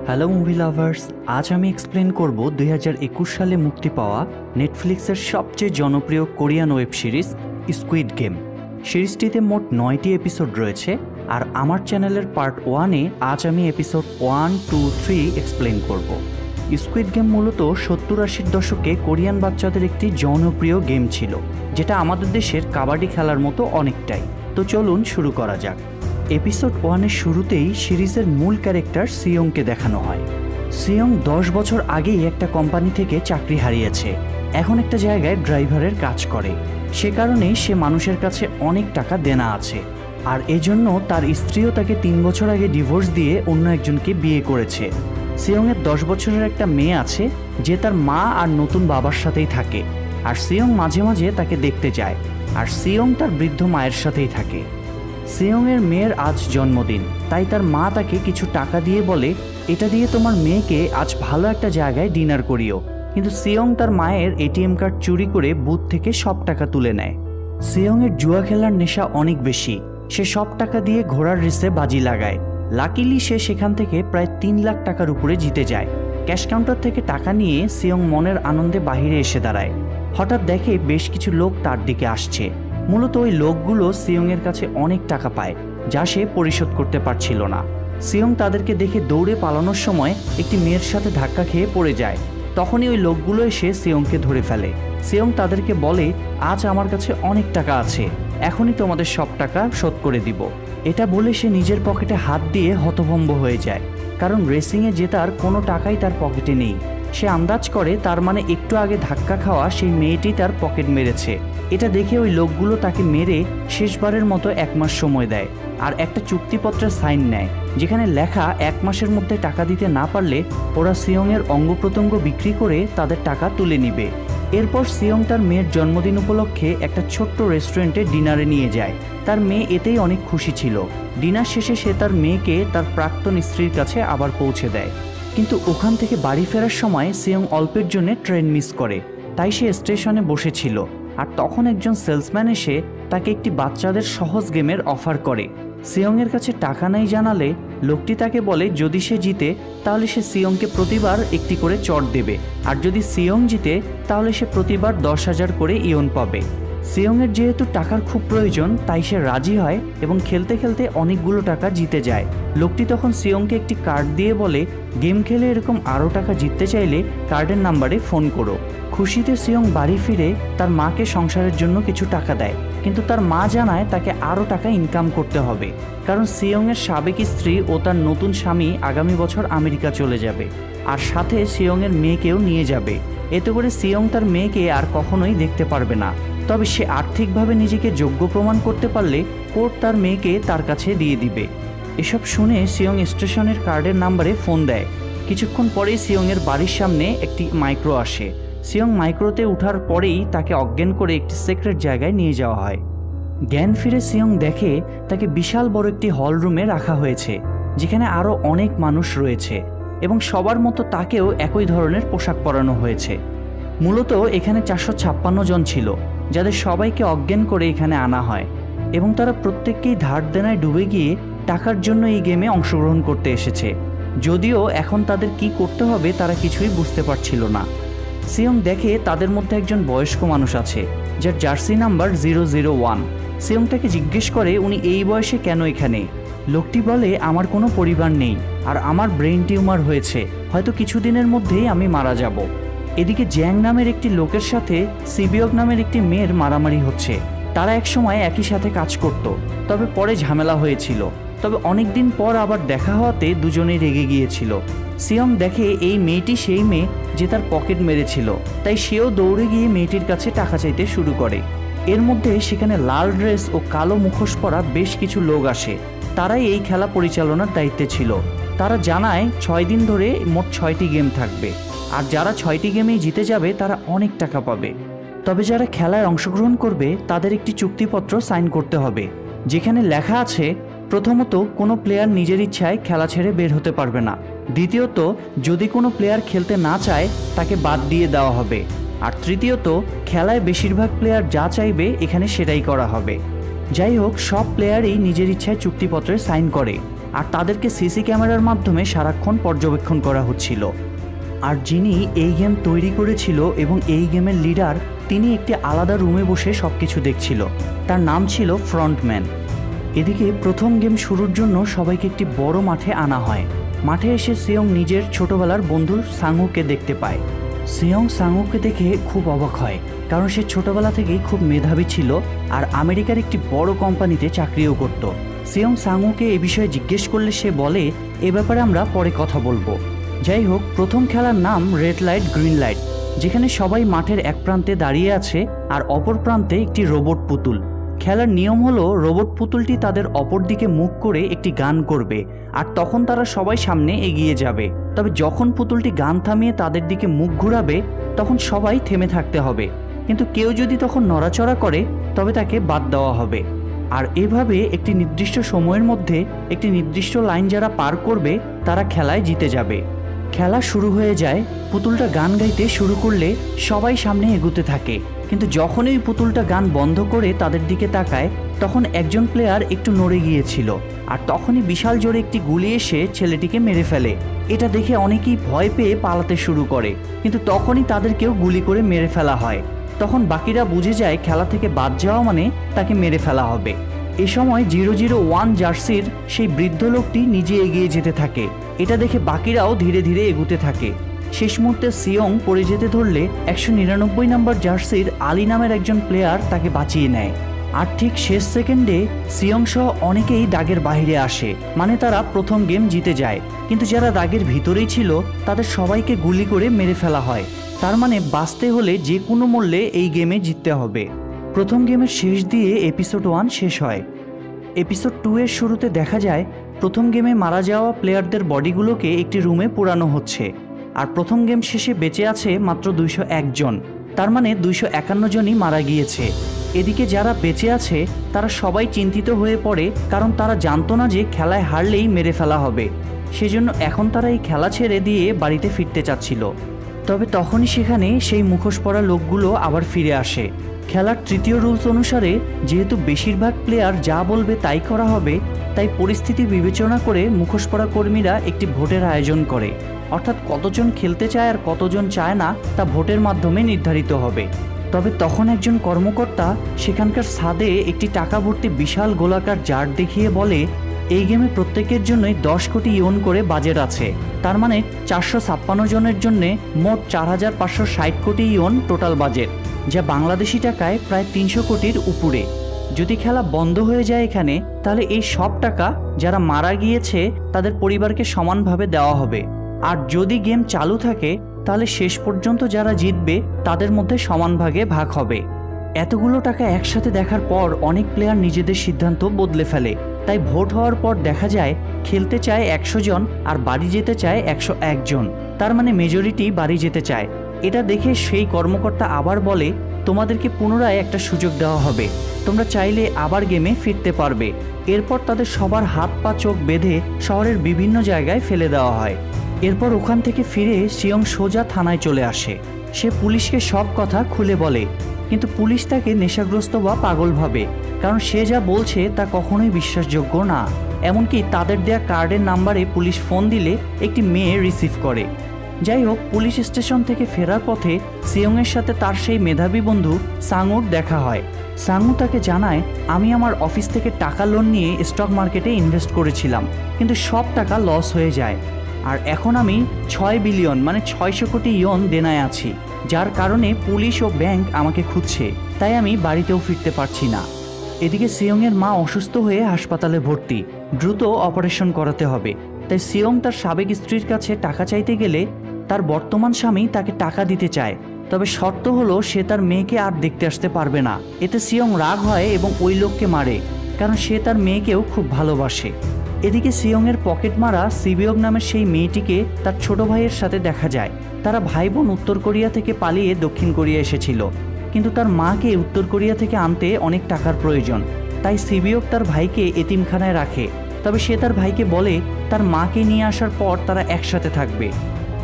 Hello movie lovers, আজ আমি explain করব 2021 সালে মুক্তি পাওয়া নেটফ্লিক্সের সবচেয়ে জনপ্রিয় Korean web series Squid Game. সিরিজটিতে মোট 9টি এপিসোড রয়েছে, আর আমার চ্যানেলের পার্ট 1-এ আজ আমি এপিসোড 1, 2, 3 এক্সপ্লেন করব। স্কুইড গেম মূলত 70-80 দশকে কোরিয়ান বাচ্চাদের একটি জনপ্রিয় গেম ছিল, যেটা আমাদের দেশের কাবাডি খেলার মতো অনেকটাই। তো চলুন শুরু করা যাক। এপিসোড 1-এর শুরুতেই সিরিজের মূল ক্যারেক্টার সিয়ংকে দেখানো হয়। সিয়ং 10 বছর আগেই একটা কোম্পানি থেকে চাকরি হারিয়েছে, এখন একটা জায়গায় ড্রাইভারের কাজ করে। সে কারণেই সে মানুষের কাছে অনেক টাকা দেনা আছে, আর এজন্য তার স্ত্রীও তাকে 3 বছর আগে ডিভোর্স দিয়ে অন্য একজনকে বিয়ে করেছে। সিয়ংয়ের 10 বছরের একটা মেয়ে আছে, যে তার মা আর নতুন বাবার সাথেই থাকে, আর সিয়ং মাঝে মাঝে তাকে দেখতে যায়, আর সিয়ং তার বৃদ্ধ মায়ের সাথেই থাকে। সিয়ংয়ের মেয়ের আজ জন্মদিন, তাই তার মা তাকে কিছু টাকা দিয়ে বলে, এটা দিয়ে তোমার মেয়েকে আজ ভালো একটা জায়গায় ডিনার করিও। কিন্তু সিয়ং তার মায়ের এটিএম কার্ড চুরি করে বুথ থেকে সব টাকা তুলে নেয়। সিয়ংয়ের জুয়া খেলার নেশা অনেক বেশি, সে সব টাকা দিয়ে ঘোড়ার রেসে বাজি লাগায়। লাকিলি সে সেখান থেকে প্রায় 3 লাখ টাকার উপরে জিতে যায়। ক্যাশ কাউন্টার থেকে টাকা নিয়ে সিয়ং মনের আনন্দে বাহিরে এসে দাঁড়ায়। হঠাৎ দেখে বেশ কিছু লোক তার দিকে আসছে। মূলত ওই লোকগুলো সিয়ংয়ের কাছে অনেক টাকা পায়, যা সে পরিশোধ করতে পারছিল না। সিয়ং তাদেরকে দেখে দৌড়ে পালানোর সময় একটি মেয়ের সাথে ধাক্কা খেয়ে পড়ে যায়। তখনই ওই লোকগুলো এসে সিয়ংকে ধরে ফেলে। সিয়ং তাদেরকে বলে, আজ আমার কাছে অনেক টাকা আছে, এখনই তোমাদের সব টাকা শোধ করে দিব। এটা বলে সে নিজের পকেটে হাত দিয়ে হতভম্ব হয়ে যায়, কারণ রেসিংয়ে জেতার কোনো টাকাই তার পকেটে নেই। সে আন্দাজ করে তার মানে একটু আগে ধাক্কা খাওয়া সেই মেয়েটি তার পকেট মেরেছে। এটা দেখে ওই লোকগুলো তাকে মেরে শেষবারের মতো 1 মাস সময় দেয়, আর একটা চুক্তিপত্রের সাইন নেয়, যেখানে লেখা 1 মাসের মধ্যে টাকা দিতে না পারলে ওরা সিয়ংয়ের অঙ্গ প্রত্যঙ্গ বিক্রি করে তাদের টাকা তুলে নিবে। এরপর সিয়ং তার মেয়ের জন্মদিন উপলক্ষে একটা ছোট্ট রেস্টুরেন্টে ডিনারে নিয়ে যায়। তার মেয়ে এতেই অনেক খুশি ছিল। ডিনার শেষে সে তার মেয়েকে তার প্রাক্তন স্ত্রীর কাছে আবার পৌঁছে দেয়। কিন্তু ওখান থেকে বাড়ি ফেরার সময় সিয়ং অল্পের জন্য ট্রেন মিস করে, তাই সে স্টেশনে বসেছিল। আর তখন একজন সেলসম্যান এসে তাকে একটি বাচ্চাদের সহজ গেমের অফার করে। সিয়ংয়ের কাছে টাকা নাই জানালে লোকটি তাকে বলে, যদি সে জিতে তাহলে সে সিয়ংকে প্রতিবার একটি করে চট দেবে, আর যদি সিয়ং জিতে তাহলে সে প্রতিবার 10,000 করে ইয়ন পাবে। সিয়ংয়ের যেহেতু টাকার খুব প্রয়োজন, তাই সে রাজি হয় এবং খেলতে খেলতে অনেকগুলো টাকা জিতে যায়। লোকটি তখন সিয়ংকে একটি কার্ড দিয়ে বলে, গেম খেলে এরকম আরও টাকা জিততে চাইলে কার্ডের নাম্বারে ফোন করো। খুশিতে সিয়ং বাড়ি ফিরে তার মাকে সংসারের জন্য কিছু টাকা দেয়, কিন্তু তার মা জানায় তাকে আরও টাকা ইনকাম করতে হবে, কারণ সিয়ংয়ের সাবেক স্ত্রী ও তার নতুন স্বামী আগামী বছর আমেরিকা চলে যাবে, আর সাথে সিয়ংয়ের মেয়েকেও নিয়ে যাবে। এতে করে সিয়ং তার মেয়েকে আর কখনোই দেখতে পারবে না। তবে সে আর্থিকভাবে নিজেকে যোগ্য প্রমাণ করতে পারলে কোর্ট তার মেয়েকে তার কাছে দিয়ে দিবে। এসব শুনে সিয়ং স্টেশনের কার্ডের নাম্বারে ফোন দেয়। কিছুক্ষণ পরেই সিয়ংয়ের বাড়ির সামনে একটি মাইক্রো আসে। সিয়ং মাইক্রোতে ওঠার পরেই তাকে অজ্ঞান করে একটি সিক্রেট জায়গায় নিয়ে যাওয়া হয়। জ্ঞান ফিরে সিয়ং দেখে তাকে বিশাল বড় একটি হল রুমে রাখা হয়েছে, যেখানে আরও অনেক মানুষ রয়েছে এবং সবার মতো তাকেও একই ধরনের পোশাক পরানো হয়েছে। মূলত এখানে 456 জন ছিল, যাদের সবাইকে অজ্ঞান করে এখানে আনা হয়, এবং তারা প্রত্যেককেই ধার দেনায় ডুবে গিয়ে টাকার জন্য এই গেমে অংশগ্রহণ করতে এসেছে। যদিও এখন তাদের কি করতে হবে তারা কিছুই বুঝতে পারছিল না। সিয়ং দেখে তাদের মধ্যে একজন বয়স্ক মানুষ আছে, যার জার্সি নাম্বার 001। সিয়ং তাকে জিজ্ঞেস করে উনি এই বয়সে কেন এখানে। লোকটি বলে, আমার কোনো পরিবার নেই, আর আমার ব্রেন টিউমার হয়েছে, হয়তো কিছুদিনের মধ্যেই আমি মারা যাব। এদিকে জ্যাং নামের একটি লোকের সাথে সিবিয়ক নামের একটি মেয়ের মারামারি হচ্ছে। তারা একসময় একই সাথে কাজ করত, তবে পরে ঝামেলা হয়েছিল। তবে অনেকদিন পর আবার দেখা হওয়াতে দুজনেই রেগে গিয়েছিল। সিয়ং দেখে এই মেয়েটি সেই মেয়ে যে তার পকেট মেরেছিল, তাই সেও দৌড়ে গিয়ে মেয়েটির কাছে টাকা চাইতে শুরু করে। এর মধ্যে সেখানে লাল ড্রেস ও কালো মুখোশ পরা বেশ কিছু লোক আসে। তারাই এই খেলা পরিচালনার দায়িত্বে ছিল। তারা জানায় 6 দিন ধরে মোট 6টি গেম থাকবে, আর যারা 6টি গেমেই জিতে যাবে তারা অনেক টাকা পাবে। তবে যারা খেলায় অংশগ্রহণ করবে তাদের একটি চুক্তিপত্র সাইন করতে হবে, যেখানে লেখা আছে, প্রথমত কোনো প্লেয়ার নিজের ইচ্ছায় খেলা ছেড়ে বের হতে পারবে না। দ্বিতীয়ত, যদি কোনো প্লেয়ার খেলতে না চায় তাকে বাদ দিয়ে দেওয়া হবে। আর তৃতীয়ত, খেলায় বেশিরভাগ প্লেয়ার যা চাইবে এখানে সেটাই করা হবে। যাই হোক, সব প্লেয়ারই নিজের ইচ্ছায় চুক্তিপত্রে সাইন করে। আর তাদেরকে সিসি ক্যামেরার মাধ্যমে সারাক্ষণ পর্যবেক্ষণ করা হচ্ছিল। আর যিনি এই গেম তৈরি করেছিল এবং এই গেমের লিডার, তিনি একটি আলাদা রুমে বসে সব কিছু দেখছিল। তার নাম ছিল ফ্রন্টম্যান। এদিকে প্রথম গেম শুরুর জন্য সবাইকে একটি বড় মাঠে আনা হয়। মাঠে এসে সিয়ং নিজের ছোটবেলার বন্ধু সাংহুকে দেখতে পায়। সিয়ং সাংহুকে দেখে খুব অবাক হয়, কারণ সে ছোটবেলা থেকেই খুব মেধাবী ছিল আর আমেরিকার একটি বড় কোম্পানিতে চাকরিও করত। সিয়ং সাংহুকে এ বিষয়ে জিজ্ঞেস করলে সে বলে, এ ব্যাপারে আমরা পরে কথা বলবো। যাই হোক, প্রথম খেলার নাম রেড লাইট গ্রিন লাইট, যেখানে সবাই মাঠের এক প্রান্তে দাঁড়িয়ে আছে আর অপর প্রান্তে একটি রোবট পুতুল। খেলার নিয়ম হলো রোবট পুতুলটি তাদের অপর দিকে মুখ করে একটি গান করবে আর তখন তারা সবাই সামনে এগিয়ে যাবে। তবে যখন পুতুলটি গান থামিয়ে তাদের দিকে মুখ ঘুরাবে তখন সবাই থেমে থাকতে হবে, কিন্তু কেউ যদি তখন নড়াচড়া করে তবে তাকে বাদ দেওয়া হবে। আর এভাবে একটি নির্দিষ্ট সময়ের মধ্যে একটি নির্দিষ্ট লাইন যারা পার করবে তারা খেলায় জিতে যাবে। খেলা শুরু হয়ে যায়। পুতুলটা গান গাইতে শুরু করলে সবাই সামনে এগোতে থাকে, কিন্তু যখনই পুতুলটা গান বন্ধ করে তাদের দিকে তাকায় তখন একজন প্লেয়ার একটু নড়ে গিয়েছিল আর তখনই বিশাল জোরে একটি গুলি এসে ছেলেটিকে মেরে ফেলে। এটা দেখে অনেকেই ভয় পেয়ে পালাতে শুরু করে, কিন্তু তখনই তাদেরকেও গুলি করে মেরে ফেলা হয়। তখন বাকিরা বুঝে যায় খেলা থেকে বাদ যাওয়া মানে তাকে মেরে ফেলা হবে। এ সময় 001 জার্সির সেই বৃদ্ধ লোকটি নিজে এগিয়ে যেতে থাকে। এটা দেখে বাকিরাও ধীরে ধীরে এগুতে থাকে। শেষ মুহূর্তে সিয়ং পড়ে যেতে ধরলে 199 নম্বর জার্সির আলী নামের একজন প্লেয়ার তাকে বাঁচিয়ে নেয়। আর ঠিক শেষ সেকেন্ডে সিয়ং সহ অনেকেই দাগের বাইরে আসে, মানে তারা প্রথম গেম জিতে যায়। কিন্তু যারা দাগের ভিতরেই ছিল তাদের সবাইকে গুলি করে মেরে ফেলা হয়। তার মানে বাঁচতে হলে যে কোনো মূল্যে এই গেমে জিততে হবে। প্রথম গেমের শেষ দিয়ে এপিসোড 1 শেষ হয়। এপিসোড 2 এর শুরুতে দেখা যায় প্রথম গেমে মারা যাওয়া প্লেয়ারদের বডিগুলোকে একটি রুমে পোড়ানো হচ্ছে, আর প্রথম গেম শেষে বেঁচে আছে মাত্র 201 জন। তার মানে 251 জনই মারা গিয়েছে। এদিকে যারা বেঁচে আছে তারা সবাই চিন্তিত হয়ে পড়ে, কারণ তারা জানতো না যে খেলায় হারলেই মেরে ফেলা হবে। সেজন্য এখন তারা এই খেলা ছেড়ে দিয়ে বাড়িতে ফিরতে চাচ্ছিল। তবে তখনই সেখানে সেই মুখোশ পরা লোকগুলো আবার ফিরে আসে। খেলার তৃতীয় রুলস অনুসারে যেহেতু বেশিরভাগ প্লেয়ার যা বলবে তাই করা হবে, তাই পরিস্থিতি বিবেচনা করে মুখোশ পরা কর্মীরা একটি ভোটের আয়োজন করে। অর্থাৎ কতজন খেলতে চায় আর কতজন চায় না তা ভোটের মাধ্যমে নির্ধারিত হবে। তবে তখন একজন কর্মকর্তা সেখানকার ছাদে একটি টাকা ভর্তি বিশাল গোলাকার জার দেখিয়ে বলে, এই গেমে প্রত্যেকের জন্যই 10 কোটি ইয়ন করে বাজেট আছে। তার মানে 456 জনের জন্য মোট 4560 কোটি ইয়ন টোটাল বাজেট, যা বাংলাদেশি টাকায় প্রায় 300 কোটির উপরে। যদি খেলা বন্ধ হয়ে যায় এখানে, তাহলে এই সব টাকা যারা মারা গিয়েছে তাদের পরিবারকে সমানভাবে দেওয়া হবে। আর যদি গেম চালু থাকে তাহলে শেষ পর্যন্ত যারা জিতবে তাদের মধ্যে সমান ভাগে ভাগ হবে। এতগুলো টাকা একসাথে দেখার পর অনেক প্লেয়ার নিজেদের সিদ্ধান্ত বদলে ফেলে। তাই ভোট হওয়ার পর দেখা যায় খেলতে চায় 100 জন আর বাড়ি যেতে চায় 101 জন। তার মানে মেজরিটি বাড়ি যেতে চায়। এটা দেখে সেই কর্মকর্তা আবার বলে, তোমাদেরকে পুনরায় একটা সুযোগ দেওয়া হবে, তোমরা চাইলে আবার গেমে ফিরতে পারবে। এরপর তাদের সবার হাত পা চোখ বেঁধে শহরের বিভিন্ন জায়গায় ফেলে দেওয়া হয়। এরপর ওখান থেকে ফিরে সিয়ং সোজা থানায় চলে আসে। সে পুলিশকে সব কথা খুলে বলে, কিন্তু পুলিশ তাকে নেশাগ্রস্ত বা পাগল ভাবে, কারণ সে যা বলছে তা কখনোই বিশ্বাসযোগ্য না। এমনকি তাদের দেয়া কার্ডের নাম্বারে পুলিশ ফোন দিলে একটি মেয়ে রিসিভ করে। যাই হোক, পুলিশ স্টেশন থেকে ফেরার পথে সিয়ংয়ের সাথে তার সেই মেধাবী বন্ধু সাংউর দেখা হয়। সাংউ তাকে জানায়, আমি আমার অফিস থেকে টাকা লোন নিয়ে স্টক মার্কেটে ইনভেস্ট করেছিলাম, কিন্তু সব টাকা লস হয়ে যায়। আর এখন আমি 6 বিলিয়ন মানে 600 কোটি ইয়ন দেনায় আছি, যার কারণে পুলিশ ও ব্যাংক আমাকে খুঁজছে, তাই আমি বাড়িতেও ফিরতে পারছি না। এদিকে সিয়ংয়ের মা অসুস্থ হয়ে হাসপাতালে ভর্তি, দ্রুত অপারেশন করাতে হবে। তাই সিয়ং তার সাবেক স্ত্রীর কাছে টাকা চাইতে গেলে তার বর্তমান স্বামী তাকে টাকা দিতে চায়, তবে শর্ত হলো সে তার মেয়েকে আর দেখতে আসতে পারবে না। এতে সিয়ং রাগ হয় এবং ওই লোককে মারে, কারণ সে তার মেয়েকেও খুব ভালোবাসে। এদিকে সিয়ংয়ের পকেট মারা সিবিয়ক নামের সেই মেয়েটিকে তার ছোট ভাইয়ের সাথে দেখা যায়। তারা ভাই বোন উত্তর কোরিয়া থেকে পালিয়ে দক্ষিণ কোরিয়া এসেছিল, কিন্তু তার মাকে উত্তর কোরিয়া থেকে আনতে অনেক টাকার প্রয়োজন, তাই সিবিয়ক তার ভাইকে এতিমখানায় রাখে। তবে সে তার ভাইকে বলে তার মাকে নিয়ে আসার পর তারা একসাথে থাকবে।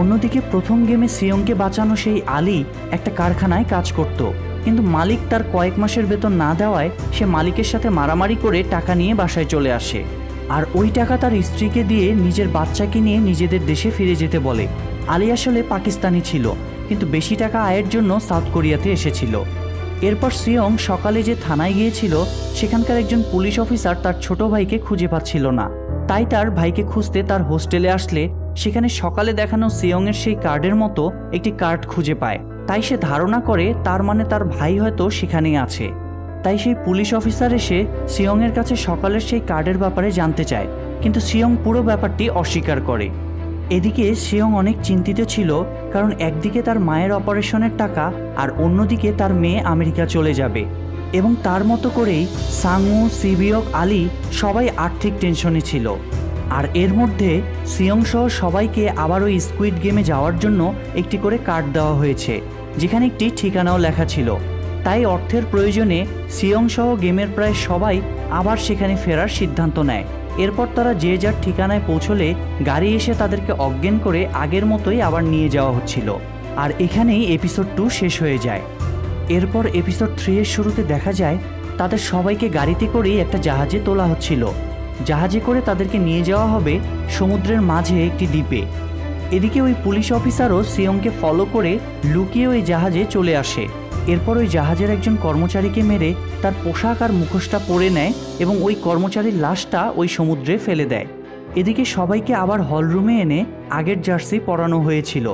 অন্যদিকে প্রথম গেমে সিয়ংকে বাঁচানো সেই আলী একটা কারখানায় কাজ করত, কিন্তু মালিক তার কয়েক মাসের বেতন না দেওয়ায় সে মালিকের সাথে মারামারি করে টাকা নিয়ে বাসায় চলে আসে। আর ওই টাকা তার স্ত্রীকে দিয়ে নিজের বাচ্চাকে নিয়ে নিজেদের দেশে ফিরে যেতে বলে। আলী আসলে পাকিস্তানি ছিল, কিন্তু বেশি টাকা আয়ের জন্য সাউথ কোরিয়াতে এসেছিল। এরপর সিয়ং সকালে যে থানায় গিয়েছিল, সেখানকার একজন পুলিশ অফিসার তার ছোট ভাইকে খুঁজে পাচ্ছিল না। তাই তার ভাইকে খুঁজতে তার হোস্টেলে আসলে সেখানে সকালে দেখানো সিয়ংয়ের সেই কার্ডের মতো একটি কার্ড খুঁজে পায়। তাই সে ধারণা করে তার মানে তার ভাই হয়তো সেখানেই আছে। তাই সেই পুলিশ অফিসার এসে সিয়ংয়ের কাছে সকালের সেই কার্ডের ব্যাপারে জানতে চায়, কিন্তু সিয়ং পুরো ব্যাপারটি অস্বীকার করে। এদিকে সিয়ং অনেক চিন্তিত ছিল, কারণ একদিকে তার মায়ের অপারেশনের টাকা আর অন্যদিকে তার মেয়ে আমেরিকা চলে যাবে, এবং তার মতো করেই সাংউ, সিবিয়ক, আলী সবাই আর্থিক টেনশনে ছিল। আর এর মধ্যে সিয়ং সহ সবাইকে আবার ওই স্কুইড গেমে যাওয়ার জন্য একটি করে কার্ড দেওয়া হয়েছে, যেখানে একটি ঠিকানাও লেখা ছিল। তাই অর্থের প্রয়োজনে সিয়ং সহ গেমের প্রায় সবাই আবার সেখানে ফেরার সিদ্ধান্ত নেয়। এরপর তারা যে যার ঠিকানায় পৌঁছলে গাড়ি এসে তাদেরকে অজ্ঞান করে আগের মতোই আবার নিয়ে যাওয়া হচ্ছিল। আর এখানেই এপিসোড 2 শেষ হয়ে যায়। এরপর এপিসোড 3 এর শুরুতে দেখা যায় তাদের সবাইকে গাড়িতে করেই একটা জাহাজে তোলা হচ্ছিল। জাহাজে করে তাদেরকে নিয়ে যাওয়া হবে সমুদ্রের মাঝে একটি দ্বীপে। এদিকে ওই পুলিশ অফিসারও সিয়ংকে ফলো করে লুকিয়ে ওই জাহাজে চলে আসে। এরপর ওই জাহাজের একজন কর্মচারীকে মেরে তার পোশাক আর মুখোশটা পরে নেয় এবং ওই কর্মচারীর লাশটা ওই সমুদ্রে ফেলে দেয়। এদিকে সবাইকে আবার হলরুমে এনে আগের জার্সি পরানো হয়েছিল,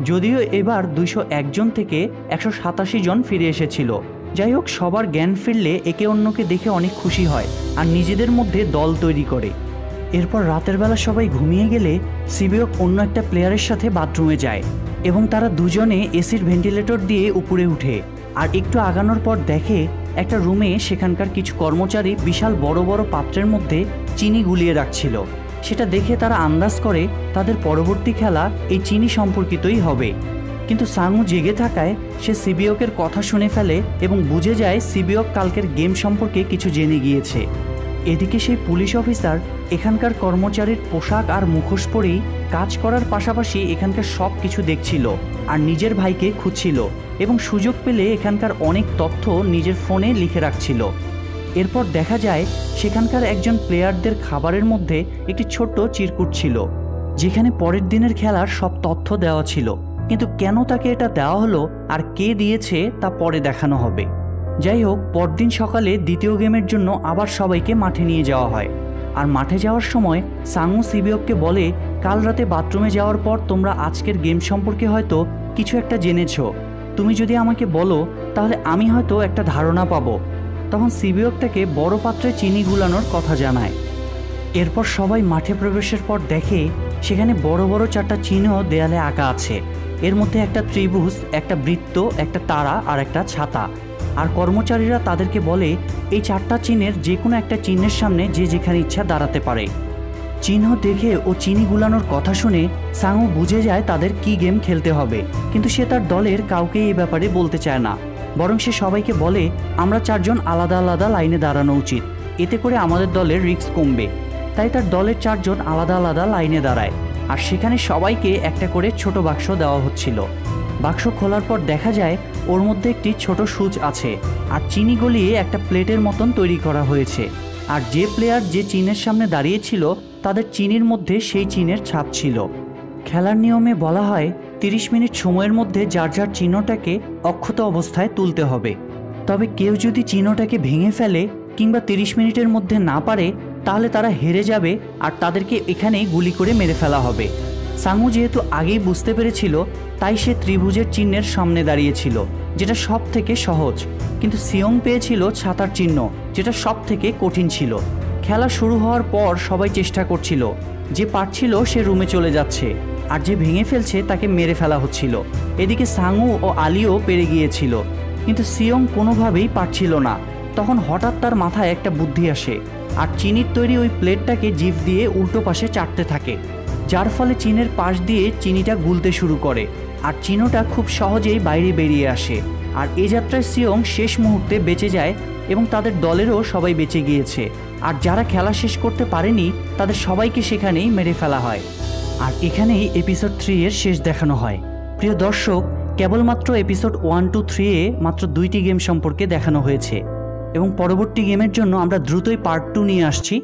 যদিও এবার 201 জন থেকে 187 জন ফিরে এসেছিল। যাই হোক, সবার জ্ঞান ফিরলে একে অন্যকে দেখে অনেক খুশি হয় আর নিজেদের মধ্যে দল তৈরি করে। এরপর রাতের বেলা সবাই ঘুমিয়ে গেলে সিবিয়ক অন্য একটা প্লেয়ারের সাথে বাথরুমে যায় এবং তারা দুজনে এসির ভেন্টিলেটর দিয়ে উপরে উঠে। আর একটু আগানোর পর দেখে একটা রুমে সেখানকার কিছু কর্মচারী বিশাল বড় বড় পাত্রের মধ্যে চিনি গুলিয়ে রাখছিল। সেটা দেখে তারা আন্দাজ করে তাদের পরবর্তী খেলা এই চিনি সম্পর্কিতই হবে। কিন্তু সাংউ জেগে থাকায় সে সিবিয়কের কথা শুনে ফেলে এবং বুঝে যায় সিবিয়ক কালকের গেম সম্পর্কে কিছু জেনে গিয়েছে। এদিকে সেই পুলিশ অফিসার এখানকার কর্মচারীর পোশাক আর মুখোশ পরেই কাজ করার পাশাপাশি এখানকার সব কিছু দেখছিল আর নিজের ভাইকে খুঁজছিল এবং সুযোগ পেলে এখানকার অনেক তথ্য নিজের ফোনে লিখে রাখছিল। এরপর দেখা যায় সেখানকার একজন প্লেয়ারদের খাবারের মধ্যে একটি ছোট্ট চিরকুট ছিল, যেখানে পরের দিনের খেলার সব তথ্য দেওয়া ছিল। কিন্তু কেন তাকে এটা দেওয়া হলো আর কে দিয়েছে তা পরে দেখানো হবে। যাই হোক, পরদিন সকালে দ্বিতীয় গেমের জন্য আবার সবাইকে মাঠে নিয়ে যাওয়া হয়। আর মাঠে যাওয়ার সময় সাংউ সিবিয়ককে বলে, কাল রাতে বাথরুমে যাওয়ার পর তোমরা আজকের গেম সম্পর্কে হয়তো কিছু একটা জেনেছো। তুমি যদি আমাকে বলো তাহলে আমি হয়তো একটা ধারণা পাবো। তখন সিবিয়ক তাকে বড় পাত্রে চিনি গুলানোর কথা জানায়। এরপর সবাই মাঠে প্রবেশের পর দেখে সেখানে বড় বড় 4টা চিহ্ন দেয়ালে আঁকা আছে। এর মধ্যে একটা ত্রিভুজ, একটা বৃত্ত, একটা তারা আর একটা ছাতা। আর কর্মচারীরা তাদেরকে বলে এই 4টা চিহ্নের যে কোনো একটা চিহ্নের সামনে যে যেখানে ইচ্ছা দাঁড়াতে পারে। চিহ্ন দেখে ও চিনি গুলানোর কথা শুনে সাংউ বুঝে যায় তাদের কি গেম খেলতে হবে, কিন্তু সে তার দলের কাউকে এই ব্যাপারে বলতে চায় না। বরং সে সবাইকে বলে আমরা 4 জন আলাদা আলাদা লাইনে দাঁড়ানো উচিত, এতে করে আমাদের দলের রিস্ক কমবে। তাই তার দলের 4 জন আলাদা আলাদা লাইনে দাঁড়ায় আর সেখানে সবাইকে একটা করে ছোট বাক্স দেওয়া হচ্ছিল। বাক্স খোলার পর দেখা যায় ওর মধ্যে একটি ছোট সুচ আছে আর চিনি গলিয়ে একটা প্লেটের মতন তৈরি করা হয়েছে। আর যে প্লেয়ার যে চিনের সামনে দাঁড়িয়েছিল তাদের চিনির মধ্যে সেই চিনের ছাপ ছিল। খেলার নিয়মে বলা হয় 30 মিনিট সময়ের মধ্যে যার যার চিহ্নটাকে অক্ষত অবস্থায় তুলতে হবে। তবে কেউ যদি চিহ্নটাকে ভেঙে ফেলে কিংবা 30 মিনিটের মধ্যে না পারে তাহলে তারা হেরে যাবে আর তাদেরকে এখানেই গুলি করে মেরে ফেলা হবে। সাংউ যেহেতু আগেই বুঝতে পেরেছিল তাই সে ত্রিভুজের চিহ্নের সামনে দাঁড়িয়েছিল, যেটা সব থেকে সহজ। কিন্তু সিয়ং পেয়েছিল ছাতার চিহ্ন, যেটা সব থেকে কঠিন ছিল। খেলা শুরু হওয়ার পর সবাই চেষ্টা করছিল, যে পারছিল সে রুমে চলে যাচ্ছে আর যে ভেঙে ফেলছে তাকে মেরে ফেলা হচ্ছিল। এদিকে সাংউ ও আলিও পেরে গিয়েছিল, কিন্তু সিয়ং কোনোভাবেই পারছিল না। তখন হঠাৎ তার মাথায় একটা বুদ্ধি আসে আর চিনির তৈরি ওই প্লেটটাকে জিভ দিয়ে উল্টো পাশে চাটতে থাকে, যার ফলে চিনের পাশ দিয়ে চিনিটা গুলতে শুরু করে আর চিহ্নটা খুব সহজেই বাইরে বেরিয়ে আসে। আর এ যাত্রায় সিয়ং শেষ মুহূর্তে বেঁচে যায় এবং তাদের দলেরও সবাই বেঁচে গিয়েছে। আর যারা খেলা শেষ করতে পারেনি তাদের সবাইকে সেখানেই মেরে ফেলা হয়। আর এখানেই এপিসোড 3 এর শেষ দেখানো হয়। প্রিয় দর্শক, কেবলমাত্র এপিসোড 1, 2, 3 এ মাত্র 2টি গেম সম্পর্কে দেখানো হয়েছে এবং পরবর্তী গেমের জন্য আমরা দ্রুতই পার্ট 2 নিয়ে আসছি।